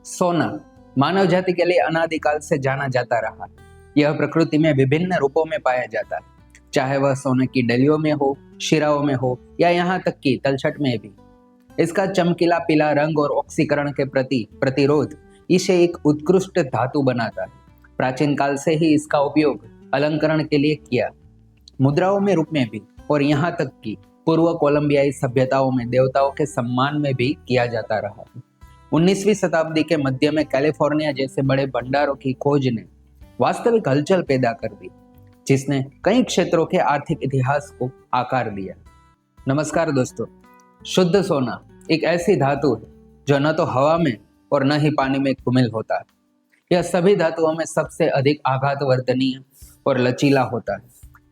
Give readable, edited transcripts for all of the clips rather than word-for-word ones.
सोना मानव जाति के लिए अनादिकाल से जाना जाता रहा है। यह प्रकृति में विभिन्न रूपों में पाया जाता है, चाहे वह सोने की डलियों में हो, शिराओं में हो या यहाँ तक कि तलछट में भी। इसका चमकीला पीला रंग और ऑक्सीकरण के प्रति प्रतिरोध इसे एक उत्कृष्ट धातु बनाता है। प्राचीन काल से ही इसका उपयोग अलंकरण के लिए किया, मुद्राओं में रूप में भी, और यहाँ तक कि पूर्व कोलंबियाई सभ्यताओं में देवताओं के सम्मान में भी किया जाता रहा है। 19वीं शताब्दी के मध्य में कैलिफोर्निया जैसे बड़े भंडारों की खोज ने वास्तविक हलचल पैदा कर दी, जिसने कई क्षेत्रों के आर्थिक इतिहास को आकार दिया। नमस्कार दोस्तों, शुद्ध सोना एक ऐसी धातु है जो न तो हवा में और न ही पानी में घुमिल होता है। यह सभी धातुओं में सबसे अधिक आघात वर्धनीय और लचीला होता है।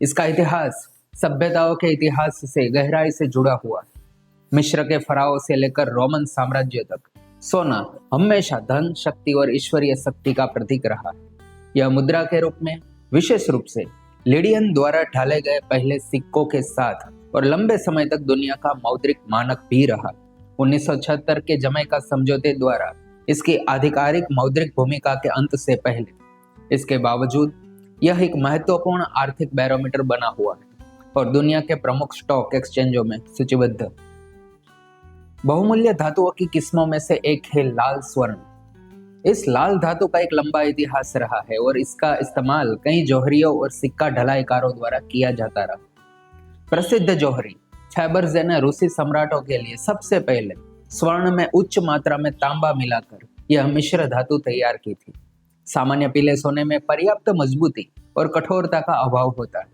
इसका इतिहास सभ्यताओं के इतिहास से गहराई से जुड़ा हुआ है। मिस्र के फराओं से लेकर रोमन साम्राज्य तक सोना हमेशा धन, शक्ति और ईश्वरीय शक्ति का प्रतीक रहा है। यह मुद्रा के रूप में, विशेष रूप से लिडियन द्वारा ढाले गए पहले सिक्कों के साथ, और लंबे समय तक दुनिया का मौद्रिक मानक भी रहा। 1976 के जमैका समझौते द्वारा इसकी आधिकारिक मौद्रिक भूमिका के अंत से पहले इसके बावजूद यह एक महत्वपूर्ण आर्थिक बैरोमीटर बना हुआ है और दुनिया के प्रमुख स्टॉक एक्सचेंजों में सूचीबद्ध। बहुमूल्य धातुओं की किस्मों में से एक है लाल स्वर्ण। इस लाल धातु का एक लंबा इतिहास रहा है और इसका इस्तेमाल कई जौहरियों और सिक्का ढलाईकारों द्वारा किया जाता रहा। प्रसिद्ध जौहरी फैबर्जे ने रूसी सम्राटों के लिए सबसे पहले स्वर्ण में उच्च मात्रा में तांबा मिलाकर यह मिश्र धातु तैयार की थी। सामान्य पीले सोने में पर्याप्त मजबूती और कठोरता का अभाव होता है।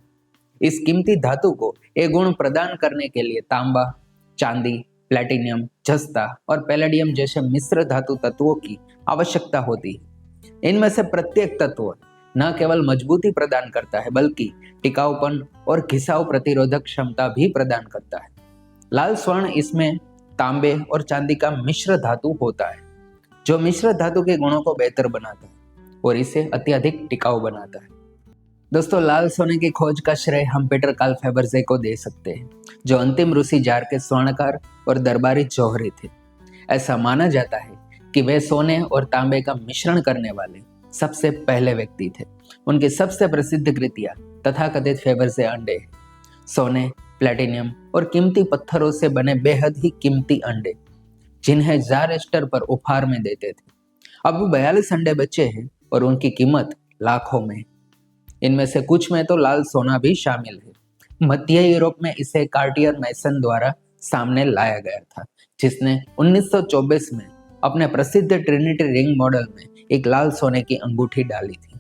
इस कीमती धातु को ये गुण प्रदान करने के लिए तांबा, चांदी, प्लेटिनियम, जस्ता और पैलेडियम जैसे मिश्र धातु तत्वों की आवश्यकता होती है। इनमें से प्रत्येक तत्व न केवल मजबूती प्रदान करता है बल्कि टिकाऊपन और घिसाव प्रतिरोधक क्षमता भी प्रदान करता है। लाल स्वर्ण इसमें तांबे और चांदी का मिश्र धातु होता है, जो मिश्र धातु के गुणों को बेहतर बनाता है और इसे अत्यधिक टिकाऊ बनाता है। दोस्तों, लाल सोने की खोज का श्रेय हम पीटर कार्ल फैबर्जे को दे सकते हैं, जो अंतिम रूसी जार के स्वर्णकार और दरबारी जौहरी थे। ऐसा माना जाता है कि वे सोने और तांबे का मिश्रण करने वाले सबसे पहले व्यक्ति थे। उनकी सबसे प्रसिद्ध कृतियां तथाकथित फैबर्जे अंडे हैं। सोने, प्लेटिनियम और कीमती पत्थरों से बने बेहद ही कीमती अंडे, जिन्हें जार एस्टर पर उपहार में देते थे। अब 42 अंडे बचे हैं और उनकी कीमत लाखों में। इनमें से कुछ में तो लाल सोना भी शामिल है। मध्य यूरोप में इसे कार्टियर मैसन द्वारा सामने लाया गया था, जिसने 1924 में अपने प्रसिद्ध ट्रिनिटी रिंग मॉडल में एक लाल सोने की अंगूठी डाली थी।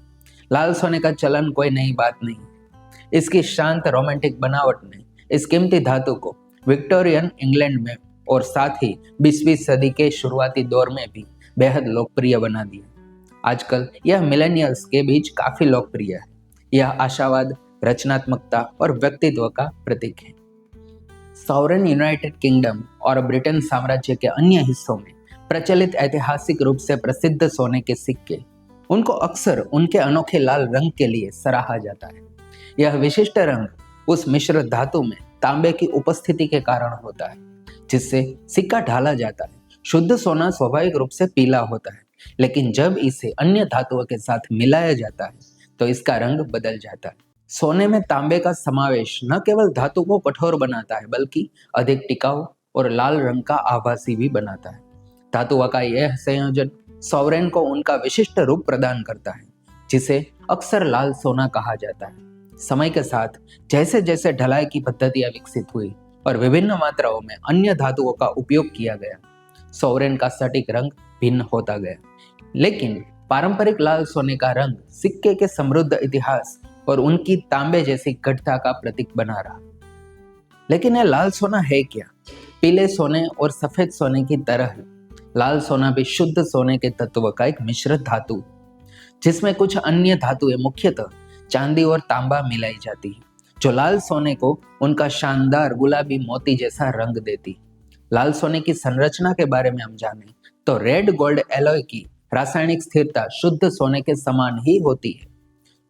लाल सोने का चलन कोई नई बात नहीं है। इसकी शांत रोमांटिक बनावट ने इस कीमती धातु को विक्टोरियन इंग्लैंड में और साथ ही 20वीं सदी के शुरुआती दौर में भी बेहद लोकप्रिय बना दिया। आजकल यह मिलेनियल्स के बीच काफी लोकप्रिय है। यह आशावाद, रचनात्मकता और व्यक्तित्व का प्रतीक है। सॉवरेन यूनाइटेड किंगडम और ब्रिटेन साम्राज्य के अन्य हिस्सों में प्रचलित ऐतिहासिक रूप से प्रसिद्ध सोने के सिक्के, उनको अक्सर उनके अनोखे लाल रंग के लिए सराहा जाता है। यह विशिष्ट रंग उस मिश्र धातु में तांबे की उपस्थिति के कारण होता है, जिससे सिक्का ढाला जाता है। शुद्ध सोना स्वाभाविक रूप से पीला होता है, लेकिन जब इसे अन्य धातुओं के साथ मिलाया जाता है तो इसका रंग बदल जाता है। सोने में तांबे का समावेश न केवल धातु को कठोर बनाता है बल्कि अधिक टिकाऊ और लाल रंग का आभासी भी बनाता है। धातुओं का यह संयोजन सॉवरेन को उनका विशिष्ट रूप प्रदान करता है, जिसे अक्सर लाल सोना कहा जाता है। समय के साथ जैसे जैसे ढलाई की पद्धतियां विकसित हुई और विभिन्न मात्राओं में अन्य धातुओं का उपयोग किया गया, सॉवरेन का सटीक रंग भिन्न होता गया। लेकिन पारंपरिक लाल सोने का रंग सिक्के के समृद्ध इतिहास और उनकी तांबे जैसी गढ़ता का प्रतीक बना रहा। लेकिन यह लाल सोना है क्या? पीले सोने और सफेद सोने की तरह लाल सोना भी शुद्ध सोने के तत्व का एक मिश्र धातु, जिसमें कुछ अन्य धातुएं मुख्यतः चांदी और तांबा मिलाई जाती है, जो लाल सोने को उनका शानदार गुलाबी मोती जैसा रंग देती। लाल सोने की संरचना के बारे में हम जानें तो रेड गोल्ड एलॉय की रासायनिक स्थिरता शुद्ध सोने के समान ही होती है।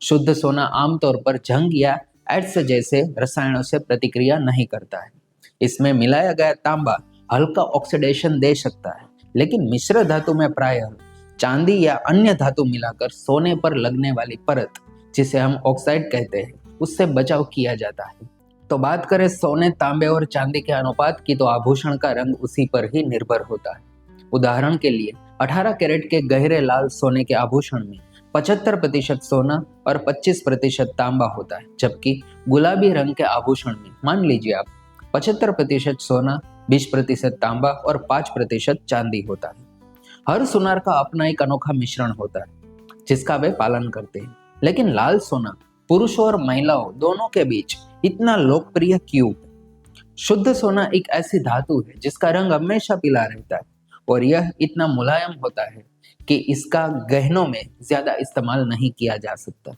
शुद्ध सोना आमतौर पर जंग या एड्स जैसे रसायनों से प्रतिक्रिया नहीं करता है। इसमें मिलाया गया तांबा हल्का ऑक्सीडेशन दे सकता है, लेकिन मिश्र धातु में प्रायः चांदी या अन्य धातु मिलाकर सोने पर लगने वाली परत, जिसे हम ऑक्साइड कहते हैं, उससे बचाव किया जाता है। तो बात करें सोने, तांबे और चांदी के अनुपात की, तो आभूषण का रंग उसी पर ही निर्भर होता है। उदाहरण के लिए 18 कैरेट के गहरे लाल सोने के आभूषण में 75% सोना और 25% तांबा होता है, जबकि गुलाबी रंग के आभूषण में मान लीजिए आप 75% सोना, 20% तांबा और 5% चांदी होता है। हर सुनार का अपना एक अनोखा मिश्रण होता है जिसका वे पालन करते हैं। लेकिन लाल सोना पुरुषों और महिलाओं दोनों के बीच इतना लोकप्रिय क्यों? शुद्ध सोना एक ऐसी धातु है जिसका रंग हमेशा पीला रहता है और यह इतना मुलायम होता है कि इसका गहनों में ज्यादा इस्तेमाल नहीं किया जा सकता।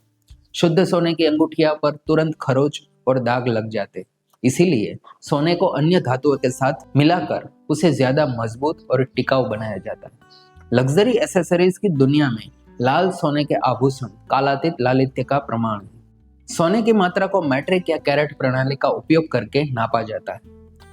शुद्ध सोने की अंगूठिया पर तुरंत खरोच और दाग लग जाते, इसीलिए सोने को अन्य धातुओं के साथ मिलाकर उसे ज्यादा मजबूत और टिकाऊ बनाया जाता है। लग्जरी एसेसरीज की दुनिया में लाल सोने के आभूषण कालातीत लालित्य का प्रमाण है। सोने की मात्रा को मैट्रिक या कैरेट प्रणाली का उपयोग करके नापा जाता है।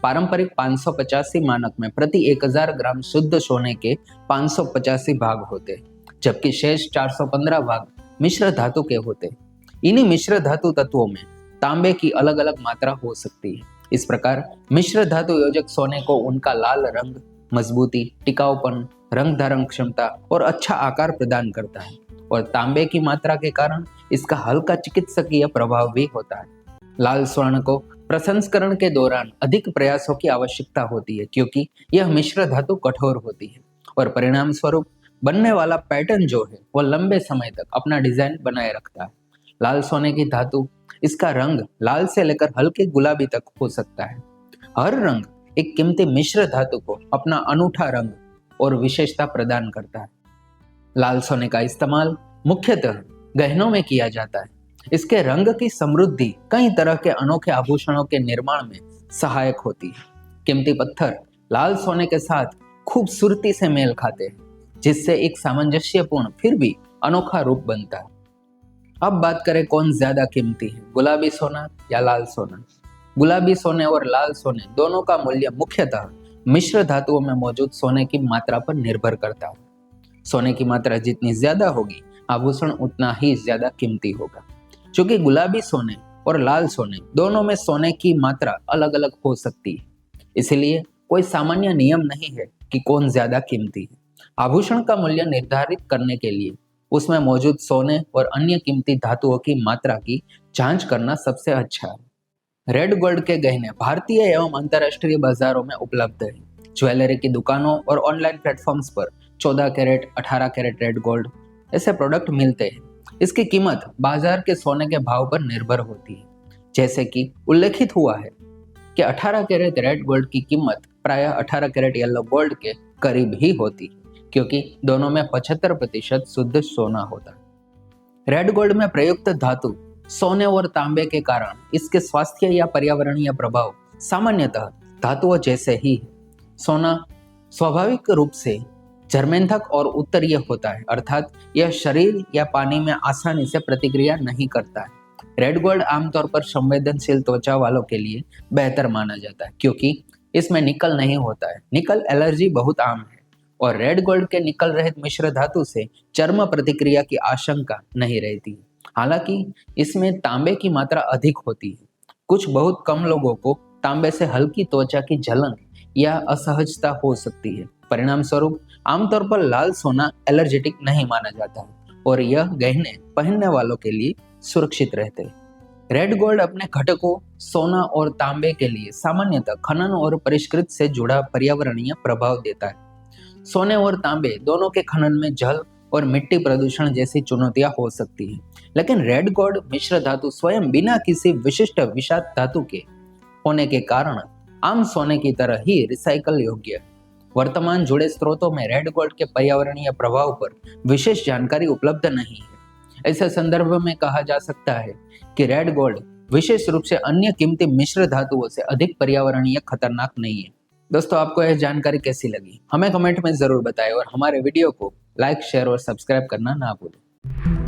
पारंपरिक 585 मानक में प्रति 1000 ग्राम शुद्ध सोने के 585 भाग होते हैं, जबकि शेष 415 भाग मिश्र धातु के होते हैं। इन्हीं मिश्र धातु तत्वों में तांबे की अलग अलग मात्रा हो सकती है। इस प्रकार मिश्र धातु योजक सोने को उनका लाल रंग, मजबूती, टिकाऊपन, रंग धारण क्षमता और अच्छा आकार प्रदान करता है, और तांबे की मात्रा के कारण इसका हल्का चिकित्सकीय प्रभाव भी होता है। लाल स्वर्ण को प्रसंस्करण के दौरान अधिक प्रयासों की आवश्यकता होती है, क्योंकि यह मिश्र धातु कठोर होती है और परिणाम स्वरूप बनने वाला पैटर्न जो है वो लंबे समय तक अपना डिजाइन बनाए रखता है। लाल सोने की धातु, इसका रंग लाल से लेकर हल्के गुलाबी तक हो सकता है। हर रंग एक कीमती मिश्र धातु को अपना अनूठा रंग और विशेषता प्रदान करता है। लाल सोने का इस्तेमाल मुख्यतः गहनों में किया जाता है। इसके रंग की समृद्धि कई तरह के अनोखे आभूषणों के निर्माण में सहायक होती है। कीमती पत्थर लाल सोने के साथ खूबसूरती से मेल खाते हैं, जिससे एक सामंजस्यपूर्ण फिर भी अनोखा रूप बनता है। अब बात करें कौन ज्यादा कीमती है, गुलाबी सोना या लाल सोना? गुलाबी सोने और लाल सोने दोनों का मूल्य मुख्यतः मिश्र धातुओं में मौजूद सोने की मात्रा पर निर्भर करता है। सोने की मात्रा जितनी ज्यादा होगी, आभूषण उतना ही ज्यादा कीमती होगा। क्योंकि गुलाबी सोने और लाल सोने दोनों में सोने की मात्रा अलग अलग हो सकती है, इसलिए कोई सामान्य नियम नहीं है कि कौन ज्यादा कीमती है। आभूषण का मूल्य निर्धारित करने के लिए उसमें मौजूद सोने और अन्य कीमती धातुओं की मात्रा की जांच करना सबसे अच्छा है। रेड गोल्ड के गहने भारतीय एवं अंतर्राष्ट्रीय बाजारों में उपलब्ध है। ज्वेलरी की दुकानों और ऑनलाइन प्लेटफॉर्म्स पर 14 कैरेट, 18 कैरेट रेड गोल्ड ऐसे प्रोडक्ट मिलते हैं। इसकी कीमत बाजार के सोने के भाव पर निर्भर होती है। जैसे कि उल्लेखित हुआ है कि 18 कैरेट रेड गोल्ड की कीमत प्रायः 18 कैरेट येलो गोल्ड के करीब ही होती है, क्योंकि दोनों में 75% शुद्ध सोना होता है। रेड गोल्ड में प्रयुक्त धातु सोने और तांबे के कारण इसके स्वास्थ्य या पर्यावरणीय प्रभाव सामान्यतः धातुओं जैसे ही है। सोना स्वाभाविक रूप से जर्मेंथक और उत्तरीय होता है, अर्थात यह शरीर या पानी में आसानी से प्रतिक्रिया नहीं करता है। रेड गोल्ड आमतौर पर संवेदनशील त्वचा वालों के लिए बेहतर माना जाता है, क्योंकि इसमें निकल नहीं होता है। निकल एलर्जी बहुत आम है और रेड गोल्ड के निकल रहित मिश्र धातु से चर्म प्रतिक्रिया की आशंका नहीं रहती है। हालांकि इसमें तांबे की मात्रा अधिक होती है। कुछ बहुत कम लोगों को तांबे से हल्की त्वचा की जलन या असहजता हो सकती है। परिणाम स्वरूप आमतौर पर लाल सोना एलर्जेटिक नहीं माना जाता है और यह गहने पहनने वालों के लिए सुरक्षित रहते हैं। रेड गोल्ड अपने घटकों सोना और तांबे के लिए सामान्यतः खनन और परिष्कृत से जुड़ा पर्यावरणीय प्रभाव देता है। सोने और तांबे दोनों के खनन में जल और मिट्टी प्रदूषण जैसी चुनौतियां हो सकती हैं, लेकिन रेड गोल्ड मिश्र धातु स्वयं बिना किसी विशिष्ट विषाक्त धातु के होने के कारण आम सोने की तरह ही रिसाइकल योग्य है। वर्तमान जुड़े स्रोतों में रेड गोल्ड के पर्यावरणीय प्रभाव पर विशेष जानकारी उपलब्ध नहीं है। ऐसे संदर्भ में कहा जा सकता है कि रेड गोल्ड विशेष रूप से अन्य कीमती मिश्र धातुओं से अधिक पर्यावरणीय खतरनाक नहीं है। दोस्तों, आपको यह जानकारी कैसी लगी हमें कमेंट में जरूर बताएं और हमारे वीडियो को लाइक, शेयर और सब्सक्राइब करना ना भूलें।